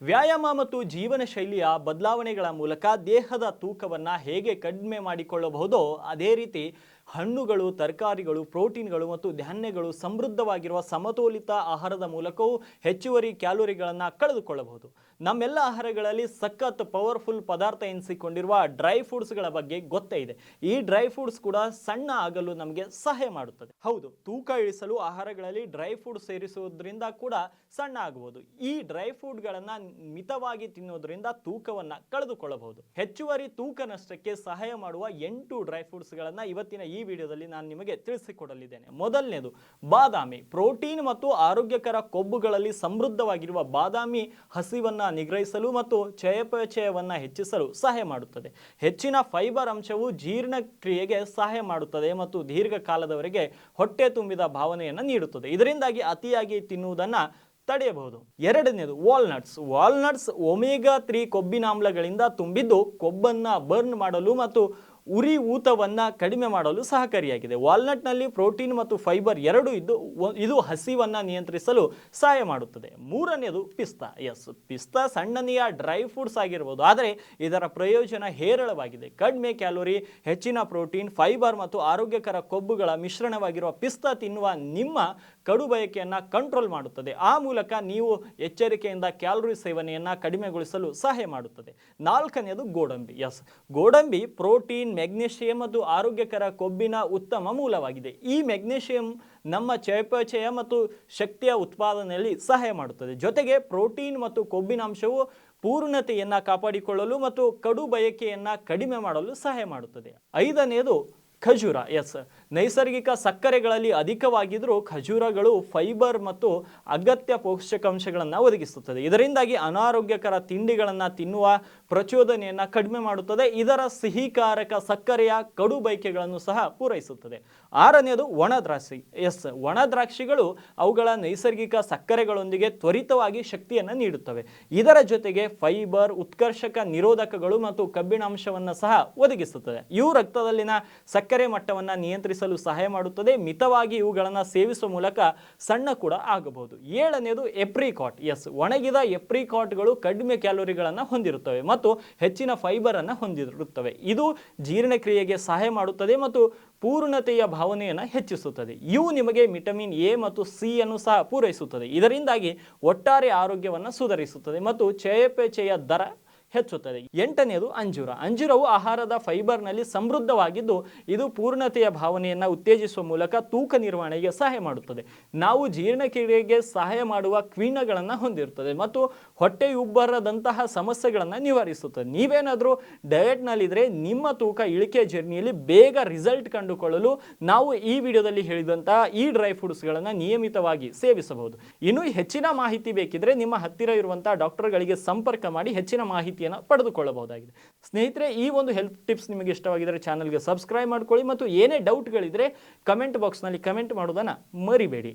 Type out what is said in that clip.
ವ್ಯಾಯಾಮ ಮತ್ತು ಜೀವನ ಶೈಲಿಯ ಬದಲಾವಣೆಗಳ ಮೂಲಕ ದೇಹದ ತೂಕವನ್ನು ಹೇಗೆ ಕಡಿಮೆ ಮಾಡಿಕೊಳ್ಳಬಹುದೋ ಅದೇ ರೀತಿ ಹಣ್ಣುಗಳು, ತರಕಾರಿಗಳು, ಪ್ರೋಟೀನ್ಗಳು ಮತ್ತು ಧಾನ್ಯಗಳು ಸಮೃದ್ಧವಾಗಿರುವ ಸಮತೋಲಿತ ಆಹಾರದ ಮೂಲಕವೂ ಹೆಚ್ಚುವರಿ ಕ್ಯಾಲೋರಿಗಳನ್ನು ಕಳೆದುಕೊಳ್ಳಬಹುದು. ನಮ್ಮೆಲ್ಲ ಆಹಾರಗಳಲ್ಲಿ ಸಖತ್ ಪವರ್ಫುಲ್ ಪದಾರ್ಥ ಎನಿಸಿಕೊಂಡಿರುವ ಡ್ರೈ ಫ್ರೂಟ್ಸ್ಗಳ ಬಗ್ಗೆ ಗೊತ್ತೇ ಇದೆ. ಈ ಡ್ರೈ ಫ್ರೂಟ್ಸ್ ಕೂಡ ಸಣ್ಣ ಆಗಲು ನಮಗೆ ಸಹಾಯ ಮಾಡುತ್ತದೆ. ಹೌದು, ತೂಕ ಇಳಿಸಲು ಆಹಾರಗಳಲ್ಲಿ ಡ್ರೈ ಫ್ರೂಟ್ಸ್ ಸೇರಿಸುವುದರಿಂದ ಕೂಡ ಸಣ್ಣ ಆಗಬಹುದು. ಈ ಡ್ರೈ ಫ್ರೂಟ್ಗಳನ್ನು ಮಿತವಾಗಿ ತಿನ್ನೋದ್ರಿಂದ ತೂಕವನ್ನು ಕಳೆದುಕೊಳ್ಳಬಹುದು. ಹೆಚ್ಚುವರಿ ತೂಕ ನಷ್ಟಕ್ಕೆ ಸಹಾಯ ಮಾಡುವ 8 ಡ್ರೈ ಫ್ರೂಟ್ಸ್ಗಳನ್ನು ಇವತ್ತಿನ ಈ ವಿಡಿಯೋದಲ್ಲಿ ನಾನು ನಿಮಗೆ ತಿಳಿಸಿಕೊಡಲಿದ್ದೇನೆ. ಮೊದಲನೇದು ಬಾದಾಮಿ. ಪ್ರೋಟೀನ್ ಮತ್ತು ಆರೋಗ್ಯಕರ ಕೊಬ್ಬುಗಳಲ್ಲಿ ಸಮೃದ್ಧವಾಗಿರುವ ಬಾದಾಮಿ ಹಸಿವನ್ನು ನಿಗ್ರಹಿಸಲು ಮತ್ತು ಚಯಾಪಚಯವನ್ನು ಹೆಚ್ಚಿಸಲು ಸಹಾಯ ಮಾಡುತ್ತದೆ. ಹೆಚ್ಚಿನ ಫೈಬರ್ ಅಂಶವು ಜೀರ್ಣಕ್ರಿಯೆಗೆ ಸಹಾಯ ಮಾಡುತ್ತದೆ ಮತ್ತು ದೀರ್ಘಕಾಲದವರೆಗೆ ಹೊಟ್ಟೆ ತುಂಬಿದ ಭಾವನೆಯನ್ನು ನೀಡುತ್ತದೆ. ಇದರಿಂದಾಗಿ ಅತಿಯಾಗಿ ತಿನ್ನುವುದನ್ನು ತಡೆಯಬಹುದು. ಎರಡನೇದು ವಾಲ್ನಟ್ಸ್ ಒಮೆಗಾ 3 ಕೊಬ್ಬಿನಾಮ್ಲಗಳಿಂದ ತುಂಬಿದ್ದು ಕೊಬ್ಬನ್ನು ಬರ್ನ್ ಮಾಡಲು ಮತ್ತು ಉರಿ ಊತವನ್ನು ಕಡಿಮೆ ಮಾಡಲು ಸಹಕಾರಿಯಾಗಿದೆ. ವಾಲ್ನಟ್ನಲ್ಲಿ ಪ್ರೋಟೀನ್ ಮತ್ತು ಫೈಬರ್ ಎರಡೂ ಇದ್ದು ಇದು ಹಸಿವನ್ನು ನಿಯಂತ್ರಿಸಲು ಸಹಾಯ ಮಾಡುತ್ತದೆ. ಮೂರನೇದು ಪಿಸ್ತಾ. ಪಿಸ್ತಾ ಸಣ್ಣನೆಯ ಡ್ರೈ ಫ್ರೂಟ್ಸ್ ಆಗಿರ್ಬೋದು, ಆದರೆ ಇದರ ಪ್ರಯೋಜನ ಹೇರಳವಾಗಿದೆ. ಕಡಿಮೆ ಕ್ಯಾಲೋರಿ, ಹೆಚ್ಚಿನ ಪ್ರೋಟೀನ್, ಫೈಬರ್ ಮತ್ತು ಆರೋಗ್ಯಕರ ಕೊಬ್ಬುಗಳ ಮಿಶ್ರಣವಾಗಿರುವ ಪಿಸ್ತಾ ತಿನ್ನುವ ನಿಮ್ಮ ಕಡು ಬಯಕೆಯನ್ನು ಕಂಟ್ರೋಲ್ ಮಾಡುತ್ತದೆ. ಆ ಮೂಲಕ ನೀವು ಎಚ್ಚರಿಕೆಯಿಂದ ಕ್ಯಾಲೋರಿ ಸೇವನೆಯನ್ನು ಕಡಿಮೆಗೊಳಿಸಲು ಸಹಾಯ ಮಾಡುತ್ತದೆ. ನಾಲ್ಕನೆಯದು ಗೋಡಂಬಿ ಪ್ರೋಟೀನ್, ಮೆಗ್ನೀಷಿಯಂ ಮತ್ತು ಆರೋಗ್ಯಕರ ಕೊಬ್ಬಿನ ಉತ್ತಮ ಮೂಲವಾಗಿದೆ. ಈ ಮೆಗ್ನೀಷಿಯಂ ನಮ್ಮ ಚಯಾಪಚಯ ಮತ್ತು ಶಕ್ತಿಯ ಉತ್ಪಾದನೆಯಲ್ಲಿ ಸಹಾಯ ಮಾಡುತ್ತದೆ. ಜೊತೆಗೆ ಪ್ರೋಟೀನ್ ಮತ್ತು ಕೊಬ್ಬಿನಾಂಶವು ಪೂರ್ಣತೆಯನ್ನು ಕಾಪಾಡಿಕೊಳ್ಳಲು ಮತ್ತು ಕಡು ಬಯಕೆಯನ್ನು ಕಡಿಮೆ ಮಾಡಲು ಸಹಾಯ ಮಾಡುತ್ತದೆ. ಐದನೆಯದು ಖಜೂರ. ನೈಸರ್ಗಿಕ ಸಕ್ಕರೆಗಳಲ್ಲಿ ಅಧಿಕವಾಗಿದ್ದರೂ ಖಜೂರಗಳು ಫೈಬರ್ ಮತ್ತು ಅಗತ್ಯ ಪೋಷಕಾಂಶಗಳನ್ನು ಒದಗಿಸುತ್ತದೆ. ಇದರಿಂದಾಗಿ ಅನಾರೋಗ್ಯಕರ ತಿಂಡಿಗಳನ್ನು ತಿನ್ನುವ ಪ್ರಚೋದನೆಯನ್ನು ಕಡಿಮೆ ಮಾಡುತ್ತದೆ. ಇದರ ಸಿಹಿಕಾರಕ ಸಕ್ಕರೆಯ ಕಡು ಬಯಕೆಗಳನ್ನು ಸಹ ಪೂರೈಸುತ್ತದೆ. ಆರನೆಯದು ಒಣದ್ರಾಕ್ಷಿ. ಒಣದ್ರಾಕ್ಷಿಗಳು ಅವುಗಳ ನೈಸರ್ಗಿಕ ಸಕ್ಕರೆಗಳೊಂದಿಗೆ ತ್ವರಿತವಾಗಿ ಶಕ್ತಿಯನ್ನು ನೀಡುತ್ತವೆ. ಇದರ ಜೊತೆಗೆ ಫೈಬರ್, ಉತ್ಕರ್ಷಕ ನಿರೋಧಕಗಳು ಮತ್ತು ಕಬ್ಬಿಣಾಂಶವನ್ನು ಸಹ ಒದಗಿಸುತ್ತದೆ. ಇವು ರಕ್ತದಲ್ಲಿನ ಸಕ್ಕರೆ ಮಟ್ಟವನ್ನು ನಿಯಂತ್ರಿಸಲು ಸಹಾಯ ಮಾಡುತ್ತದೆ. ಮಿತವಾಗಿ ಇವುಗಳನ್ನು ಸೇವಿಸುವ ಮೂಲಕ ಸಣ್ಣ ಕೂಡ ಆಗಬಹುದು. ಏಳನೆಯದು ಎಪ್ರಿಕಾಟ್. ಒಣಗಿದ ಎಪ್ರಿಕಾಟ್ಗಳು ಕಡಿಮೆ ಕ್ಯಾಲೋರಿಗಳನ್ನು ಹೊಂದಿರುತ್ತವೆ ಮತ್ತು ಹೆಚ್ಚಿನ ಫೈಬರ್ ಅನ್ನು ಹೊಂದಿರುತ್ತವೆ. ಇದು ಜೀರ್ಣಕ್ರಿಯೆಗೆ ಸಹಾಯ ಮಾಡುತ್ತದೆ ಮತ್ತು ಪೂರ್ಣತೆಯ ಭಾವನೆಯನ್ನು ಹೆಚ್ಚಿಸುತ್ತದೆ. ಇವು ನಿಮಗೆ ವಿಟಮಿನ್ ಎ ಮತ್ತು ಸಿ ಅನ್ನು ಸಹ ಪೂರೈಸುತ್ತದೆ. ಇದರಿಂದಾಗಿ ಒಟ್ಟಾರೆ ಆರೋಗ್ಯವನ್ನು ಸುಧಾರಿಸುತ್ತದೆ ಮತ್ತು ಚಯಾಪಚಯ ದರ ಹೆಚ್ಚುತ್ತದೆ. ಎಂಟನೆಯದು ಅಂಜೂರವು ಆಹಾರದ ಫೈಬರ್ನಲ್ಲಿ ಸಮೃದ್ಧವಾಗಿದ್ದು ಇದು ಪೂರ್ಣತೆಯ ಭಾವನೆಯನ್ನು ಉತ್ತೇಜಿಸುವ ಮೂಲಕ ತೂಕ ನಿರ್ವಹಣೆಗೆ ಸಹಾಯ ಮಾಡುತ್ತದೆ. ನಾವು ಜೀರ್ಣಕ್ರಿಯೆಗೆ ಸಹಾಯ ಮಾಡುವ ಕಿಣ್ವಗಳನ್ನು ಹೊಂದಿರುತ್ತದೆ ಮತ್ತು ಹೊಟ್ಟೆಯುಬ್ಬರದಂತಹ ಸಮಸ್ಯೆಗಳನ್ನು ನಿವಾರಿಸುತ್ತದೆ. ನೀವೇನಾದರೂ ಡಯಟ್ನಲ್ಲಿದ್ದರೆ ನಿಮ್ಮ ತೂಕ ಇಳಿಕೆ ಜರ್ನಿಯಲ್ಲಿ ಬೇಗ ರಿಸಲ್ಟ್ ಕಂಡುಕೊಳ್ಳಲು ನಾವು ಈ ವಿಡಿಯೋದಲ್ಲಿ ಹೇಳಿದಂತಹ ಈ ಡ್ರೈ ಫ್ರೂಟ್ಸ್ಗಳನ್ನು ನಿಯಮಿತವಾಗಿ ಸೇವಿಸಬಹುದು. ಇನ್ನು ಹೆಚ್ಚಿನ ಮಾಹಿತಿ ಬೇಕಿದ್ರೆ ನಿಮ್ಮ ಹತ್ತಿರ ಇರುವಂತಹ ಡಾಕ್ಟರ್ಗಳಿಗೆ ಸಂಪರ್ಕ ಮಾಡಿ ಹೆಚ್ಚಿನ ಮಾಹಿತಿ ಪಡೆದುಕೊಳ್ಳಬಹುದಾಗಿದೆ. ಸ್ನೇಹಿತರೆ, ಈ ಒಂದು ಹೆಲ್ತ್ ಟಿಪ್ಸ್ ನಿಮಗೆ ಇಷ್ಟವಾಗಿದ್ದರೆ ಚಾನಲ್ಗೆ ಸಬ್ಸ್ಕ್ರೈಬ್ ಮಾಡ್ಕೊಳ್ಳಿ ಮತ್ತು ಏನೇ ಡೌಟ್ಗಳಿದ್ರೆ ಕಮೆಂಟ್ ಬಾಕ್ಸ್ನಲ್ಲಿ ಕಮೆಂಟ್ ಮಾಡೋದನ್ನು ಮರಿಬೇಡಿ.